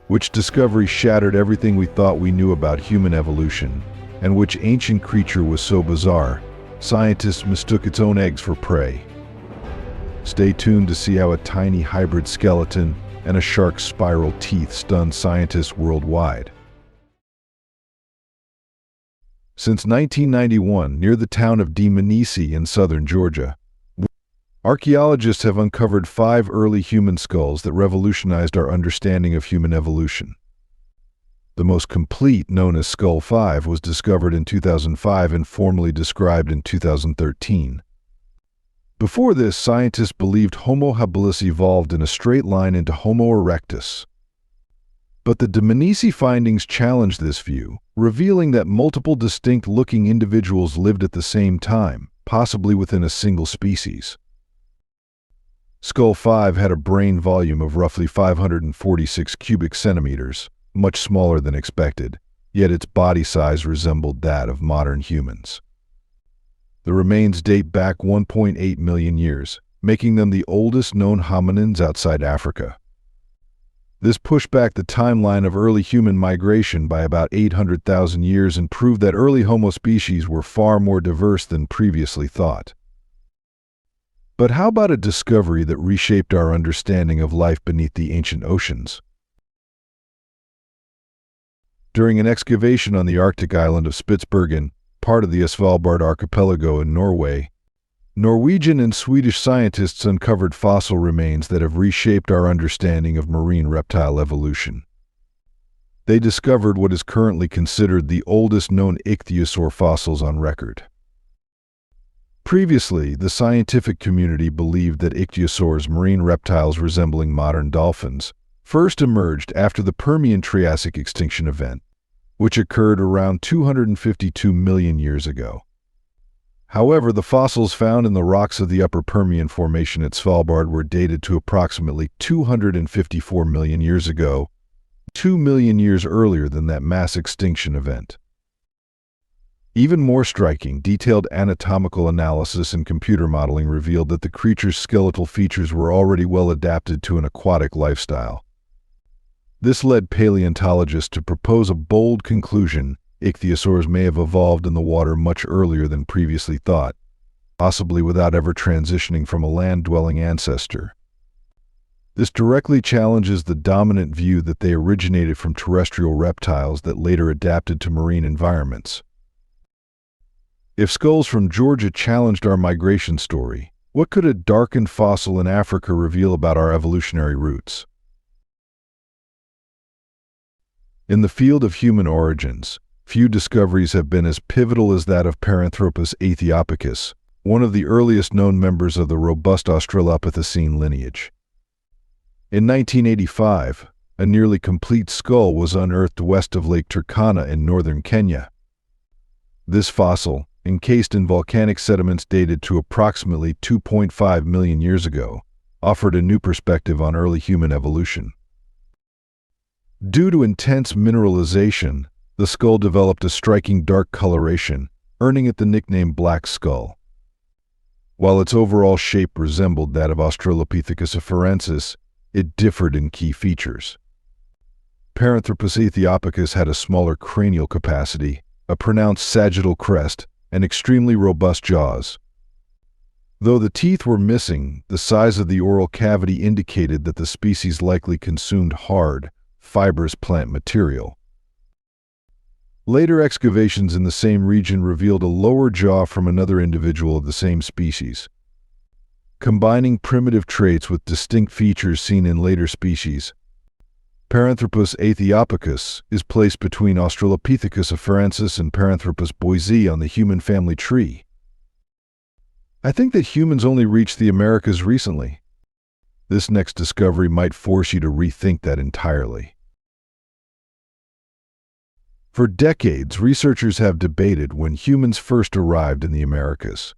which discovery shattered everything we thought we knew about human evolution, and which ancient creature was so bizarre, scientists mistook its own eggs for prey. Stay tuned to see how a tiny hybrid skeleton and a shark's spiral teeth stunned scientists worldwide. Since 1991, near the town of Dmanisi in southern Georgia, archaeologists have uncovered 5 early human skulls that revolutionized our understanding of human evolution. The most complete, known as Skull 5, was discovered in 2005 and formally described in 2013. Before this, scientists believed Homo habilis evolved in a straight line into Homo erectus. But the Dmanisi findings challenged this view, revealing that multiple distinct-looking individuals lived at the same time, possibly within a single species. Skull 5 had a brain volume of roughly 546 cubic centimeters, much smaller than expected, yet its body size resembled that of modern humans. The remains date back 1.8 million years, making them the oldest known hominins outside Africa. This pushed back the timeline of early human migration by about 800,000 years and proved that early Homo species were far more diverse than previously thought. But how about a discovery that reshaped our understanding of life beneath the ancient oceans? During an excavation on the Arctic island of Spitsbergen, part of the Svalbard archipelago in Norway, Norwegian and Swedish scientists uncovered fossil remains that have reshaped our understanding of marine reptile evolution. They discovered what is currently considered the oldest known ichthyosaur fossils on record. Previously, the scientific community believed that ichthyosaurs, marine reptiles resembling modern dolphins, first emerged after the Permian-Triassic extinction event, which occurred around 252 million years ago. However, the fossils found in the rocks of the Upper Permian Formation at Svalbard were dated to approximately 254 million years ago, 2 million years earlier than that mass extinction event. Even more striking, detailed anatomical analysis and computer modeling revealed that the creature's skeletal features were already well adapted to an aquatic lifestyle. This led paleontologists to propose a bold conclusion: ichthyosaurs may have evolved in the water much earlier than previously thought, possibly without ever transitioning from a land-dwelling ancestor. This directly challenges the dominant view that they originated from terrestrial reptiles that later adapted to marine environments. If skulls from Georgia challenged our migration story, what could a darkened fossil in Africa reveal about our evolutionary roots? In the field of human origins, few discoveries have been as pivotal as that of Paranthropus aethiopicus, one of the earliest known members of the robust Australopithecine lineage. In 1985, a nearly complete skull was unearthed west of Lake Turkana in northern Kenya. This fossil, encased in volcanic sediments dated to approximately 2.5 million years ago, offered a new perspective on early human evolution. Due to intense mineralization, the skull developed a striking dark coloration, earning it the nickname Black Skull. While its overall shape resembled that of Australopithecus afarensis, it differed in key features. Paranthropus aethiopicus had a smaller cranial capacity, a pronounced sagittal crest, and extremely robust jaws. Though the teeth were missing, the size of the oral cavity indicated that the species likely consumed hard, fibrous plant material. Later excavations in the same region revealed a lower jaw from another individual of the same species. Combining primitive traits with distinct features seen in later species, Paranthropus aethiopicus is placed between Australopithecus afarensis and Paranthropus boisei on the human family tree. I think that humans only reached the Americas recently. This next discovery might force you to rethink that entirely. For decades, researchers have debated when humans first arrived in the Americas.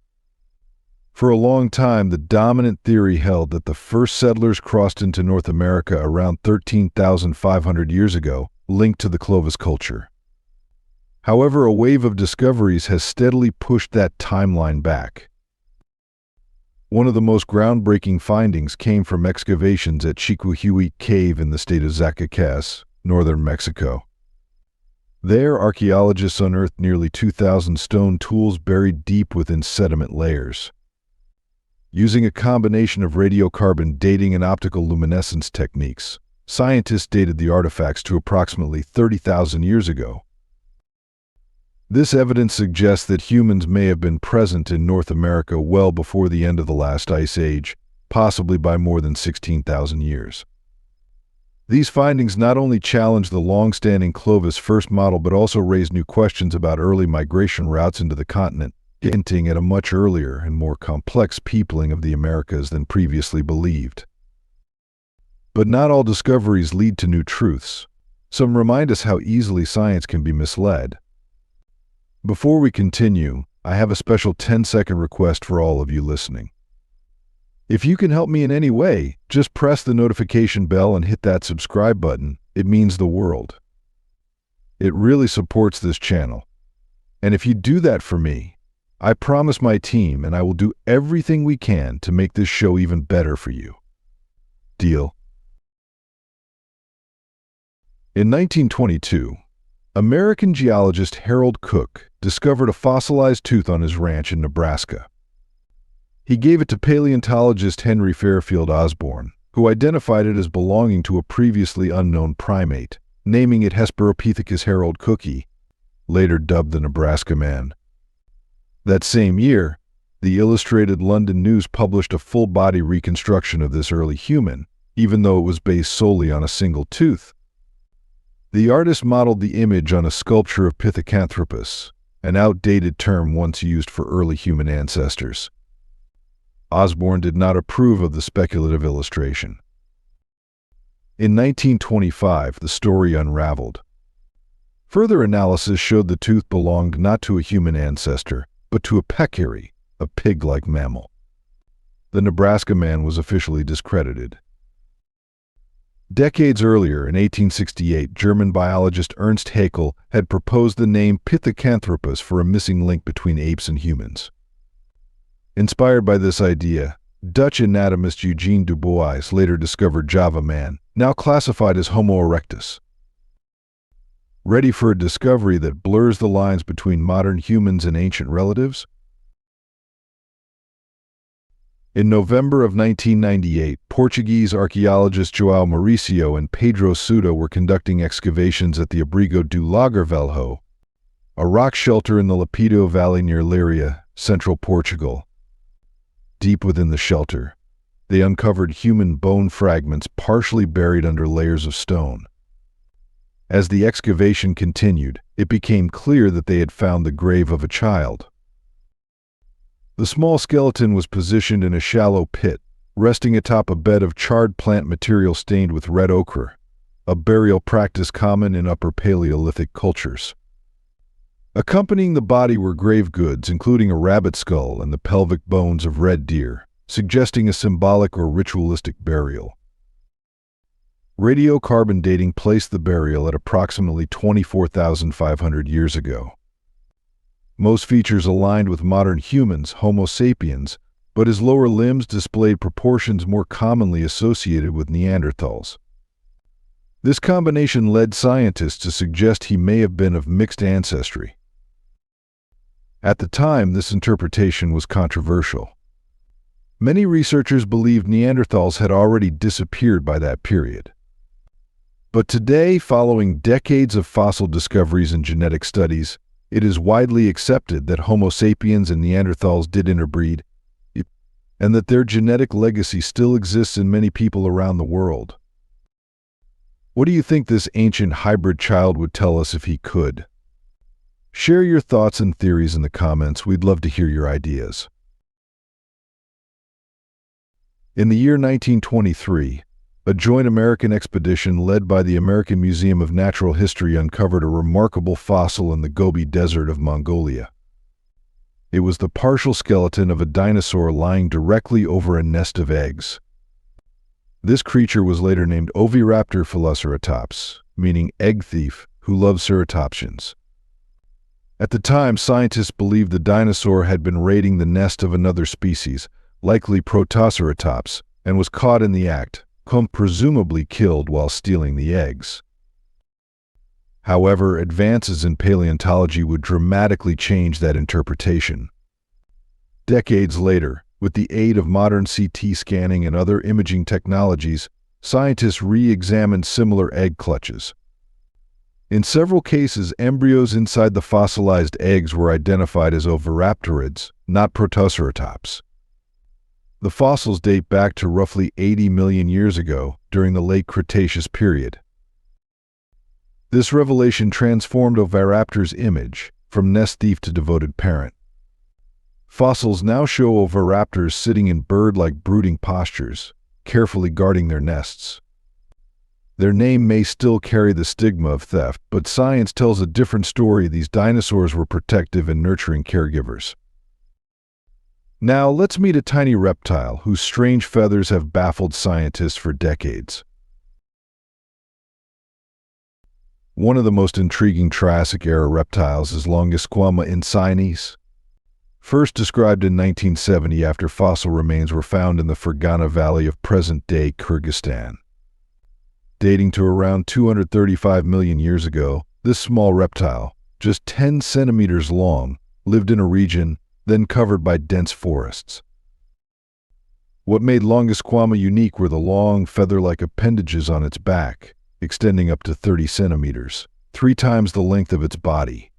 For a long time, the dominant theory held that the first settlers crossed into North America around 13,500 years ago, linked to the Clovis culture. However, a wave of discoveries has steadily pushed that timeline back. One of the most groundbreaking findings came from excavations at Chiquihuit Cave in the state of Zacatecas, northern Mexico. There, archaeologists unearthed nearly 2,000 stone tools buried deep within sediment layers. Using a combination of radiocarbon dating and optical luminescence techniques, scientists dated the artifacts to approximately 30,000 years ago. This evidence suggests that humans may have been present in North America well before the end of the last ice age, possibly by more than 16,000 years. These findings not only challenge the long-standing Clovis first model but also raise new questions about early migration routes into the continent, hinting at a much earlier and more complex peopling of the Americas than previously believed. But not all discoveries lead to new truths. Some remind us how easily science can be misled. Before we continue, I have a special 10-second request for all of you listening. If you can help me in any way, just press the notification bell and hit that subscribe button. It means the world. It really supports this channel. And if you do that for me, I promise my team and I will do everything we can to make this show even better for you. Deal? In 1922, American geologist Harold Cook discovered a fossilized tooth on his ranch in Nebraska. He gave it to paleontologist Henry Fairfield Osborn, who identified it as belonging to a previously unknown primate, naming it Hesperopithecus Harold Cookie, later dubbed the Nebraska Man. That same year, the Illustrated London News published a full-body reconstruction of this early human, even though it was based solely on a single tooth. The artist modeled the image on a sculpture of Pithecanthropus, an outdated term once used for early human ancestors. Osborn did not approve of the speculative illustration. In 1925, the story unraveled. Further analysis showed the tooth belonged not to a human ancestor, but to a peccary, a pig-like mammal. The Nebraska Man was officially discredited. Decades earlier, in 1868, German biologist Ernst Haeckel had proposed the name Pithecanthropus for a missing link between apes and humans. Inspired by this idea, Dutch anatomist Eugene Dubois later discovered Java Man, now classified as Homo erectus. Ready for a discovery that blurs the lines between modern humans and ancient relatives? In November of 1998, Portuguese archaeologists João Mauricio and Pedro Souda were conducting excavations at the Abrigo do Lagar Velho, a rock shelter in the Lapido Valley near Leiria, central Portugal. Deep within the shelter, they uncovered human bone fragments partially buried under layers of stone. As the excavation continued, it became clear that they had found the grave of a child. The small skeleton was positioned in a shallow pit, resting atop a bed of charred plant material stained with red ochre, a burial practice common in Upper Paleolithic cultures. Accompanying the body were grave goods, including a rabbit skull and the pelvic bones of red deer, suggesting a symbolic or ritualistic burial. Radiocarbon dating placed the burial at approximately 24,500 years ago. Most features aligned with modern humans, Homo sapiens, but his lower limbs displayed proportions more commonly associated with Neanderthals. This combination led scientists to suggest he may have been of mixed ancestry. At the time, this interpretation was controversial. Many researchers believed Neanderthals had already disappeared by that period. But today, following decades of fossil discoveries and genetic studies, it is widely accepted that Homo sapiens and Neanderthals did interbreed, and that their genetic legacy still exists in many people around the world. What do you think this ancient hybrid child would tell us if he could? Share your thoughts and theories in the comments. We'd love to hear your ideas. In the year 1923, a joint American expedition led by the American Museum of Natural History uncovered a remarkable fossil in the Gobi Desert of Mongolia. It was the partial skeleton of a dinosaur lying directly over a nest of eggs. This creature was later named Oviraptor floresiensis, meaning egg thief who loves ceratopsians. At the time, scientists believed the dinosaur had been raiding the nest of another species, likely Protoceratops, and was caught in the act, presumably killed while stealing the eggs. However, advances in paleontology would dramatically change that interpretation. Decades later, with the aid of modern CT scanning and other imaging technologies, scientists re-examined similar egg clutches. In several cases, embryos inside the fossilized eggs were identified as oviraptorids, not protoceratops. The fossils date back to roughly 80 million years ago, during the late Cretaceous period. This revelation transformed Oviraptor's image, from nest thief to devoted parent. Fossils now show Oviraptors sitting in bird-like brooding postures, carefully guarding their nests. Their name may still carry the stigma of theft, but science tells a different story. These dinosaurs were protective and nurturing caregivers. Now, let's meet a tiny reptile whose strange feathers have baffled scientists for decades. One of the most intriguing Triassic-era reptiles is Longisquama insignis. First described in 1970 after fossil remains were found in the Fergana Valley of present-day Kyrgyzstan. Dating to around 235 million years ago, this small reptile, just 10 centimeters long, lived in a region then covered by dense forests. What made Longisquama unique were the long, feather-like appendages on its back, extending up to 30 centimeters, 3 times the length of its body.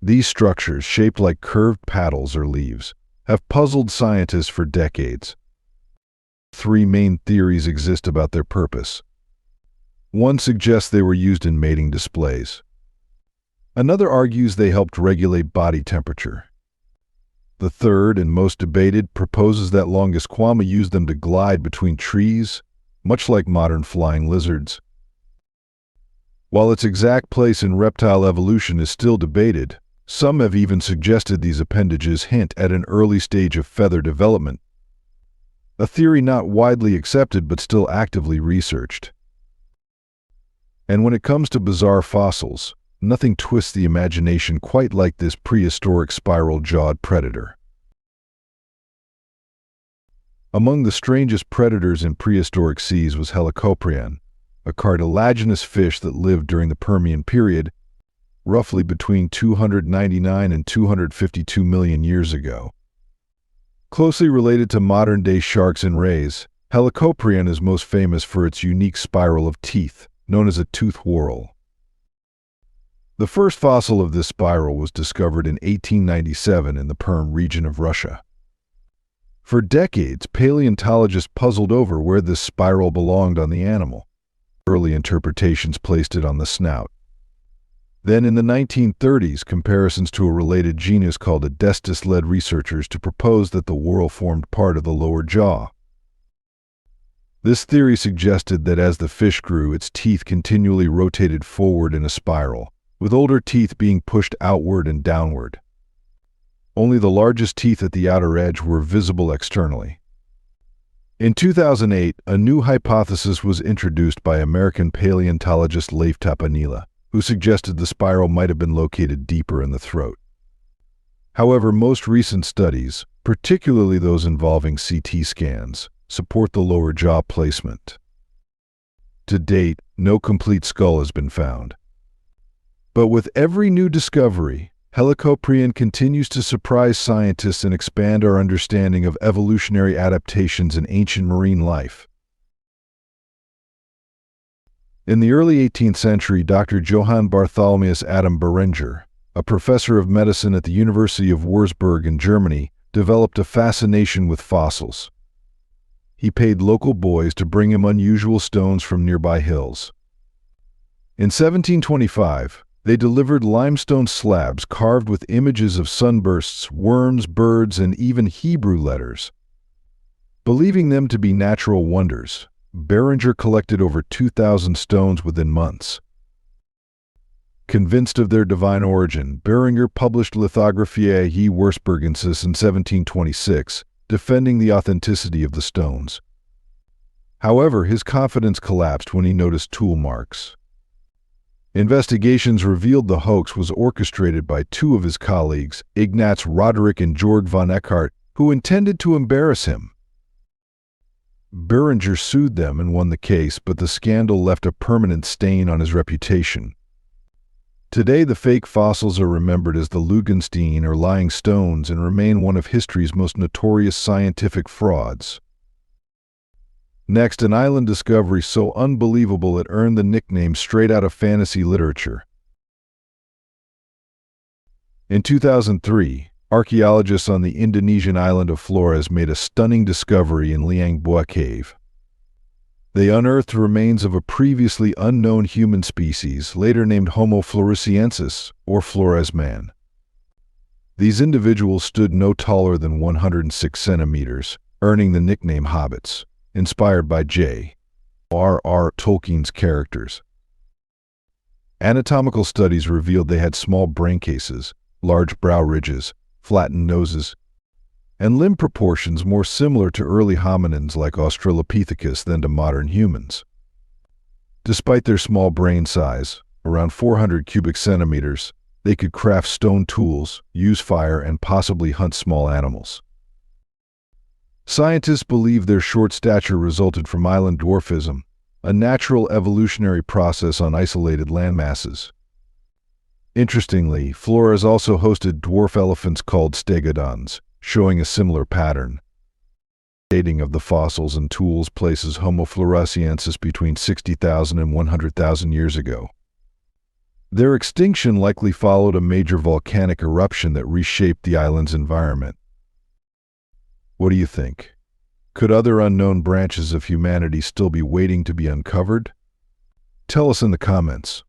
These structures, shaped like curved paddles or leaves, have puzzled scientists for decades. 3 main theories exist about their purpose. One suggests they were used in mating displays. Another argues they helped regulate body temperature. The third, and most debated, proposes that Longisquama used them to glide between trees, much like modern flying lizards. While its exact place in reptile evolution is still debated, some have even suggested these appendages hint at an early stage of feather development, a theory not widely accepted but still actively researched. And when it comes to bizarre fossils, nothing twists the imagination quite like this prehistoric spiral-jawed predator. Among the strangest predators in prehistoric seas was Helicoprion, a cartilaginous fish that lived during the Permian period, roughly between 299 and 252 million years ago. Closely related to modern-day sharks and rays, Helicoprion is most famous for its unique spiral of teeth, known as a tooth whorl. The first fossil of this spiral was discovered in 1897 in the Perm region of Russia. For decades, paleontologists puzzled over where this spiral belonged on the animal. Early interpretations placed it on the snout. Then in the 1930s, comparisons to a related genus called Adestis led researchers to propose that the whorl formed part of the lower jaw. This theory suggested that as the fish grew, its teeth continually rotated forward in a spiral, with older teeth being pushed outward and downward. Only the largest teeth at the outer edge were visible externally. In 2008, a new hypothesis was introduced by American paleontologist Leif Tapanila, who suggested the spiral might have been located deeper in the throat. However, most recent studies, particularly those involving CT scans, support the lower jaw placement. To date, no complete skull has been found. But with every new discovery, Helicoprion continues to surprise scientists and expand our understanding of evolutionary adaptations in ancient marine life. In the early 18th century, Dr. Johann Bartholomeus Adam Beringer, a professor of medicine at the University of Würzburg in Germany, developed a fascination with fossils. He paid local boys to bring him unusual stones from nearby hills. In 1725, they delivered limestone slabs carved with images of sunbursts, worms, birds, and even Hebrew letters. Believing them to be natural wonders, Beringer collected over 2,000 stones within months. Convinced of their divine origin, Beringer published Lithographiae Würzburgensis in 1726, defending the authenticity of the stones. However, his confidence collapsed when he noticed tool marks. Investigations revealed the hoax was orchestrated by 2 of his colleagues, Ignaz Roderick and Georg von Eckardt, who intended to embarrass him. Beringer sued them and won the case, but the scandal left a permanent stain on his reputation. Today, the fake fossils are remembered as the Lugenstein or lying stones and remain one of history's most notorious scientific frauds. Next, an island discovery so unbelievable it earned the nickname straight out of fantasy literature. In 2003, archaeologists on the Indonesian island of Flores made a stunning discovery in Liang Bua Cave. They unearthed remains of a previously unknown human species, later named Homo floresiensis, or Flores Man. These individuals stood no taller than 106 centimeters, earning the nickname hobbits, inspired by J.R.R. Tolkien's characters. Anatomical studies revealed they had small brain cases, large brow ridges, flattened noses, and limb proportions more similar to early hominins like Australopithecus than to modern humans. Despite their small brain size, around 400 cubic centimeters, they could craft stone tools, use fire, and possibly hunt small animals. Scientists believe their short stature resulted from island dwarfism, a natural evolutionary process on isolated landmasses. Interestingly, Flores also hosted dwarf elephants called stegodons, showing a similar pattern. Dating of the fossils and tools places Homo floresiensis between 60,000 and 100,000 years ago. Their extinction likely followed a major volcanic eruption that reshaped the island's environment. What do you think? Could other unknown branches of humanity still be waiting to be uncovered? Tell us in the comments.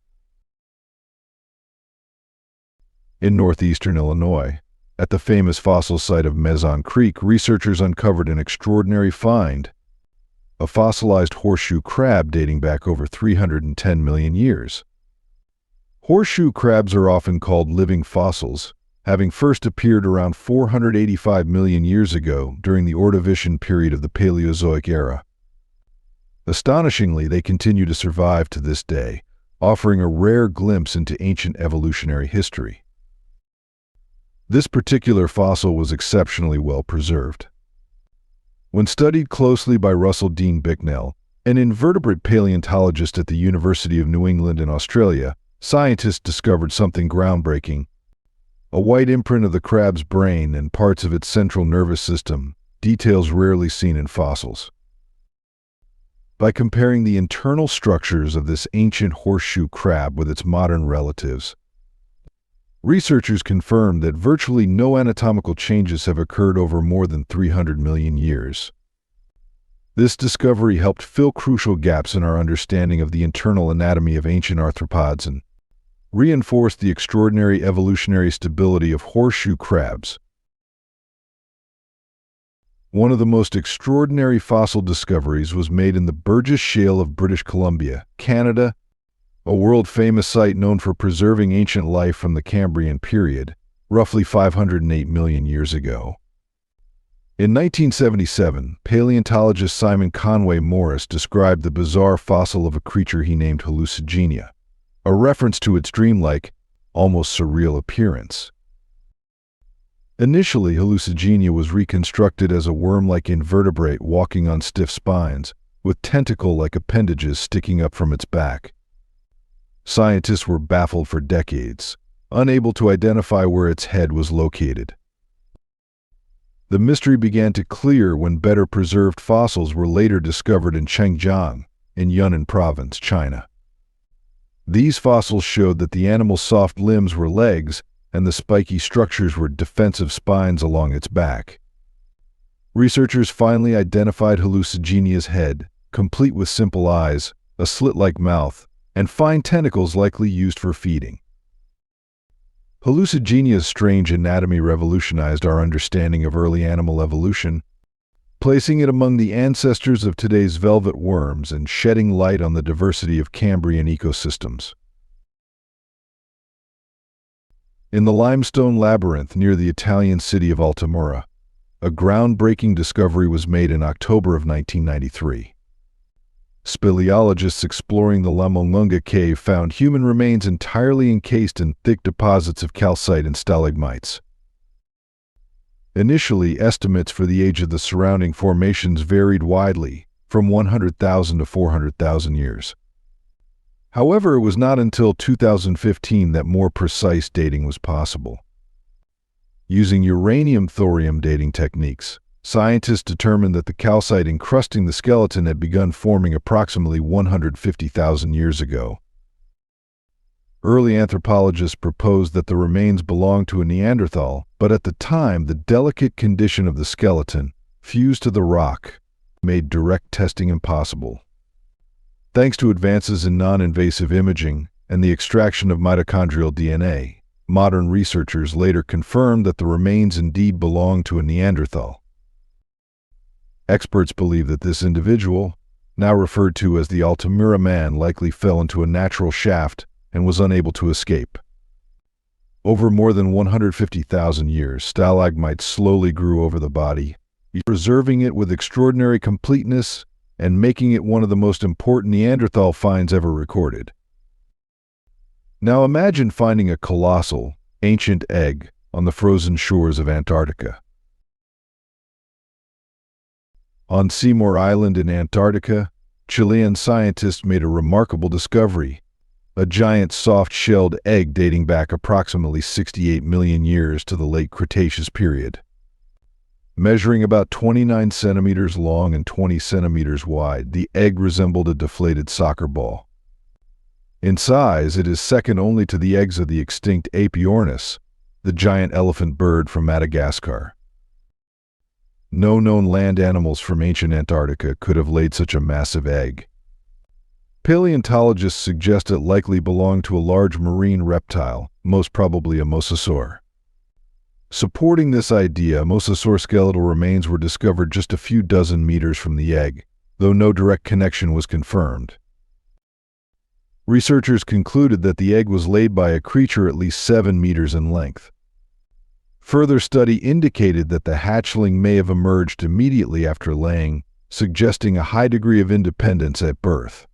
In northeastern Illinois, at the famous fossil site of Mezon Creek, researchers uncovered an extraordinary find, a fossilized horseshoe crab dating back over 310 million years. Horseshoe crabs are often called living fossils, having first appeared around 485 million years ago during the Ordovician period of the Paleozoic era. Astonishingly, they continue to survive to this day, offering a rare glimpse into ancient evolutionary history. This particular fossil was exceptionally well preserved. When studied closely by Russell Dean Bicknell, an invertebrate paleontologist at the University of New England in Australia, scientists discovered something groundbreaking: a white imprint of the crab's brain and parts of its central nervous system, details rarely seen in fossils. By comparing the internal structures of this ancient horseshoe crab with its modern relatives, researchers confirmed that virtually no anatomical changes have occurred over more than 300 million years. This discovery helped fill crucial gaps in our understanding of the internal anatomy of ancient arthropods and reinforced the extraordinary evolutionary stability of horseshoe crabs. One of the most extraordinary fossil discoveries was made in the Burgess Shale of British Columbia, Canada, a world-famous site known for preserving ancient life from the Cambrian period, roughly 508 million years ago. In 1977, paleontologist Simon Conway Morris described the bizarre fossil of a creature he named Hallucigenia, a reference to its dreamlike, almost surreal appearance. Initially, Hallucigenia was reconstructed as a worm-like invertebrate walking on stiff spines, with tentacle-like appendages sticking up from its back. Scientists were baffled for decades, unable to identify where its head was located. The mystery began to clear when better preserved fossils were later discovered in Chengjiang, in Yunnan Province, China. These fossils showed that the animal's soft limbs were legs, and the spiky structures were defensive spines along its back. Researchers finally identified Hallucigenia's head, complete with simple eyes, a slit-like mouth, and fine tentacles likely used for feeding. Hallucigenia's strange anatomy revolutionized our understanding of early animal evolution, placing it among the ancestors of today's velvet worms and shedding light on the diversity of Cambrian ecosystems. In the limestone labyrinth near the Italian city of Altamura, a groundbreaking discovery was made in October of 1993. Speleologists exploring the Lamolunga cave found human remains entirely encased in thick deposits of calcite and stalagmites. Initially, estimates for the age of the surrounding formations varied widely, from 100,000 to 400,000 years. However, it was not until 2015 that more precise dating was possible. Using uranium-thorium dating techniques, scientists determined that the calcite encrusting the skeleton had begun forming approximately 150,000 years ago. Early anthropologists proposed that the remains belonged to a Neanderthal, but at the time, the delicate condition of the skeleton, fused to the rock, made direct testing impossible. Thanks to advances in non-invasive imaging and the extraction of mitochondrial DNA, modern researchers later confirmed that the remains indeed belonged to a Neanderthal. Experts believe that this individual, now referred to as the Altamura Man, likely fell into a natural shaft and was unable to escape. Over more than 150,000 years, stalagmites slowly grew over the body, preserving it with extraordinary completeness and making it one of the most important Neanderthal finds ever recorded. Now imagine finding a colossal, ancient egg on the frozen shores of Antarctica. On Seymour Island in Antarctica, Chilean scientists made a remarkable discovery: a giant soft-shelled egg dating back approximately 68 million years to the late Cretaceous period. Measuring about 29 centimeters long and 20 centimeters wide, the egg resembled a deflated soccer ball. In size, it is second only to the eggs of the extinct Apiornis, the giant elephant bird from Madagascar. No known land animals from ancient Antarctica could have laid such a massive egg. Paleontologists suggest it likely belonged to a large marine reptile, most probably a mosasaur. Supporting this idea, mosasaur skeletal remains were discovered just a few dozen meters from the egg, though no direct connection was confirmed. Researchers concluded that the egg was laid by a creature at least 7 meters in length. Further study indicated that the hatchling may have emerged immediately after laying, suggesting a high degree of independence at birth.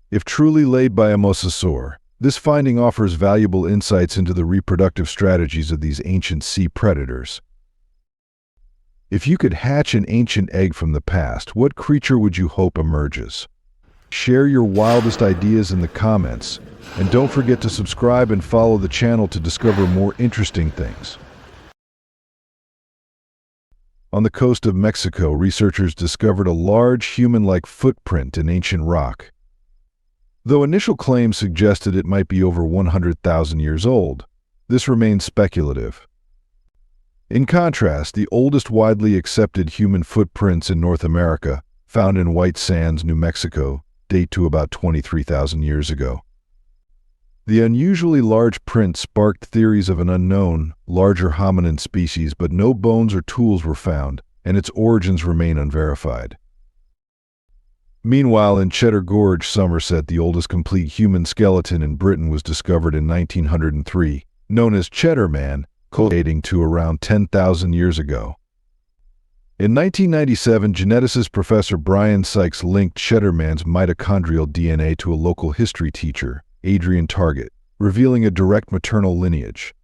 If truly laid by a mosasaur, this finding offers valuable insights into the reproductive strategies of these ancient sea predators. If you could hatch an ancient egg from the past, what creature would you hope emerges? Share your wildest ideas in the comments, and don't forget to subscribe and follow the channel to discover more interesting things. On the coast of Mexico, researchers discovered a large human-like footprint in ancient rock. Though initial claims suggested it might be over 100,000 years old, this remains speculative. In contrast, the oldest widely accepted human footprints in North America, found in White Sands, New Mexico, date to about 23,000 years ago. The unusually large print sparked theories of an unknown, larger hominin species, but no bones or tools were found, and its origins remain unverified. Meanwhile, in Cheddar Gorge, Somerset, the oldest complete human skeleton in Britain was discovered in 1903, known as Cheddar Man, dating to around 10,000 years ago. In 1997, geneticist Professor Brian Sykes linked Cheddar Man's mitochondrial DNA to a local history teacher, Adrian Target, revealing a direct maternal lineage.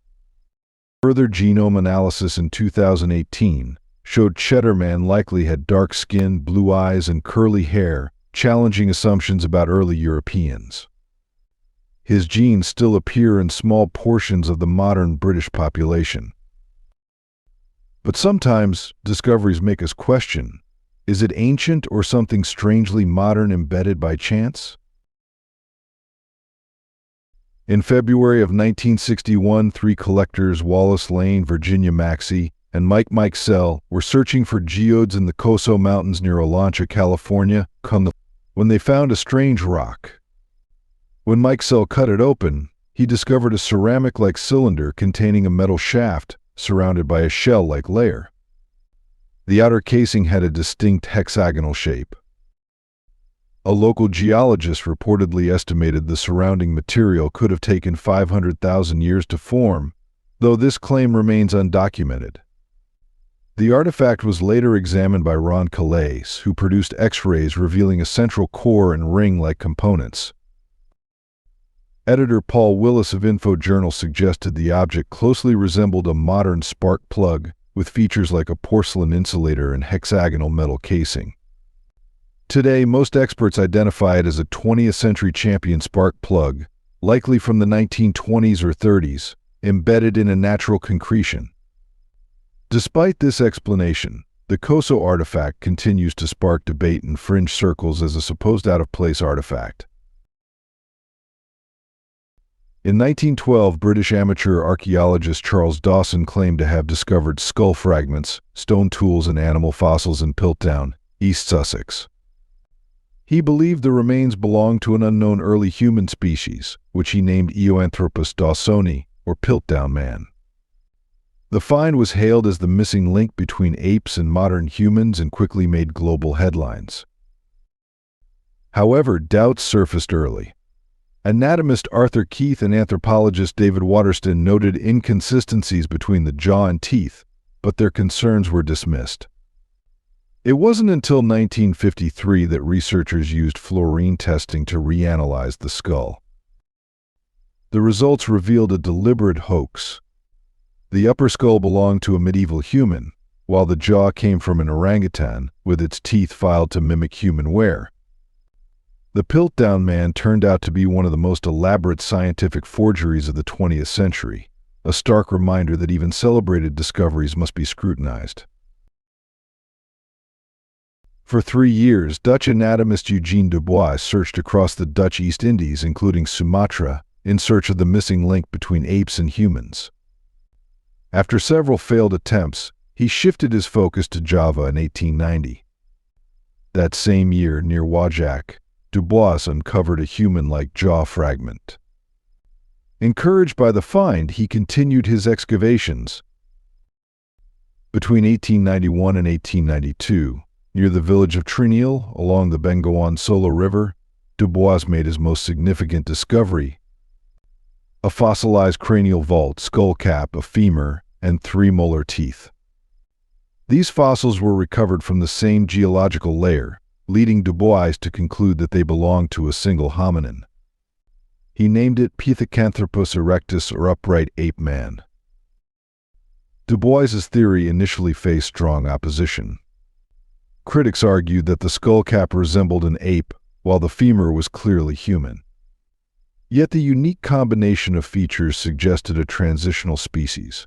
Further genome analysis in 2018 showed Cheddar Man likely had dark skin, blue eyes, and curly hair, challenging assumptions about early Europeans. His genes still appear in small portions of the modern British population. But sometimes, discoveries make us question, is it ancient or something strangely modern embedded by chance? In February of 1961, 3 collectors, Wallace Lane, Virginia Maxey, and Mike Sell, were searching for geodes in the Coso Mountains near Olancha, California, when they found a strange rock. When Mike Sell cut it open, he discovered a ceramic-like cylinder containing a metal shaft surrounded by a shell-like layer. The outer casing had a distinct hexagonal shape. A local geologist reportedly estimated the surrounding material could have taken 500,000 years to form, though this claim remains undocumented. The artifact was later examined by Ron Calais, who produced X-rays revealing a central core and ring-like components. Editor Paul Willis of InfoJournal suggested the object closely resembled a modern spark plug, with features like a porcelain insulator and hexagonal metal casing. Today, most experts identify it as a 20th century champion spark plug, likely from the 1920s or 30s, embedded in a natural concretion. Despite this explanation, the Coso artifact continues to spark debate in fringe circles as a supposed out-of-place artifact. In 1912, British amateur archaeologist Charles Dawson claimed to have discovered skull fragments, stone tools, and animal fossils in Piltdown, East Sussex. He believed the remains belonged to an unknown early human species, which he named Eoanthropus dawsoni, or Piltdown Man. The find was hailed as the missing link between apes and modern humans and quickly made global headlines. However, doubts surfaced early. Anatomist Arthur Keith and anthropologist David Waterston noted inconsistencies between the jaw and teeth, but their concerns were dismissed. It wasn't until 1953 that researchers used fluorine testing to reanalyze the skull. The results revealed a deliberate hoax. The upper skull belonged to a medieval human, while the jaw came from an orangutan, with its teeth filed to mimic human wear. The Piltdown Man turned out to be one of the most elaborate scientific forgeries of the 20th century, a stark reminder that even celebrated discoveries must be scrutinized. For 3 years, Dutch anatomist Eugene Dubois searched across the Dutch East Indies, including Sumatra, in search of the missing link between apes and humans. After several failed attempts, he shifted his focus to Java in 1890. That same year, near Wajak, Dubois uncovered a human-like jaw fragment. Encouraged by the find, he continued his excavations. Between 1891 and 1892, near the village of Trinil, along the Bengawan Solo River, Dubois made his most significant discovery: a fossilized cranial vault, skull cap, a femur, and 3 molar teeth. These fossils were recovered from the same geological layer, leading Dubois to conclude that they belonged to a single hominin. He named it Pithecanthropus erectus, or upright ape man. Dubois's theory initially faced strong opposition. Critics argued that the skull cap resembled an ape, while the femur was clearly human. Yet the unique combination of features suggested a transitional species.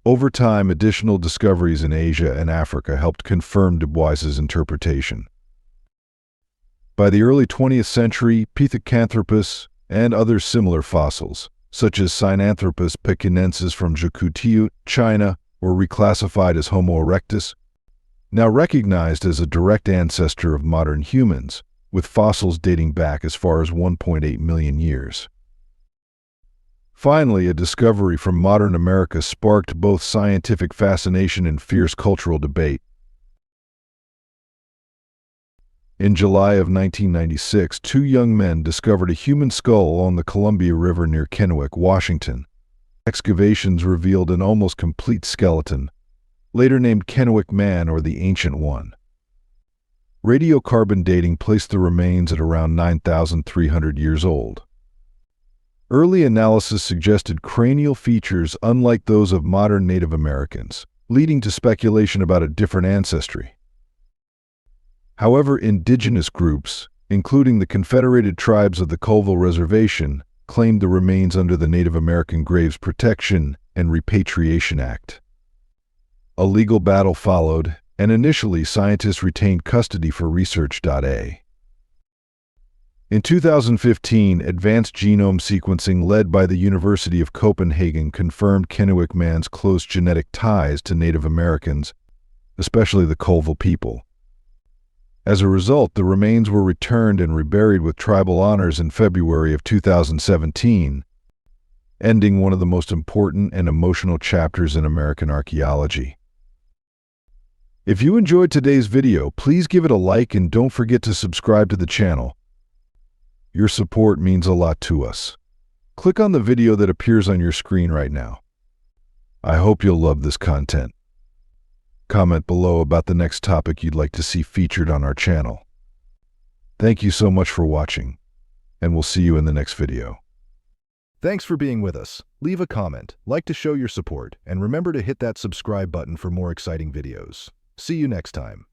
Over time, additional discoveries in Asia and Africa helped confirm Dubois's interpretation. By the early 20th century, Pithecanthropus and other similar fossils, such as Sinanthropus pekinensis from Zhoukouti, China, were reclassified as Homo erectus, now recognized as a direct ancestor of modern humans, with fossils dating back as far as 1.8 million years. Finally, a discovery from modern America sparked both scientific fascination and fierce cultural debate. In July of 1996, 2 young men discovered a human skull along the Columbia River near Kennewick, Washington. Excavations revealed an almost complete skeleton, later named Kennewick Man, or the Ancient One. Radiocarbon dating placed the remains at around 9,300 years old. Early analysis suggested cranial features unlike those of modern Native Americans, leading to speculation about a different ancestry. However, indigenous groups, including the Confederated Tribes of the Colville Reservation, claimed the remains under the Native American Graves Protection and Repatriation Act. A legal battle followed, and initially scientists retained custody for research.a. In 2015, advanced genome sequencing led by the University of Copenhagen confirmed Kennewick Man's close genetic ties to Native Americans, especially the Colville people. As a result, the remains were returned and reburied with tribal honors in February of 2017, ending one of the most important and emotional chapters in American archaeology. If you enjoyed today's video, please give it a like and don't forget to subscribe to the channel. Your support means a lot to us. Click on the video that appears on your screen right now. I hope you'll love this content. Comment below about the next topic you'd like to see featured on our channel. Thank you so much for watching, and we'll see you in the next video. Thanks for being with us. Leave a comment, like to show your support, and remember to hit that subscribe button for more exciting videos. See you next time.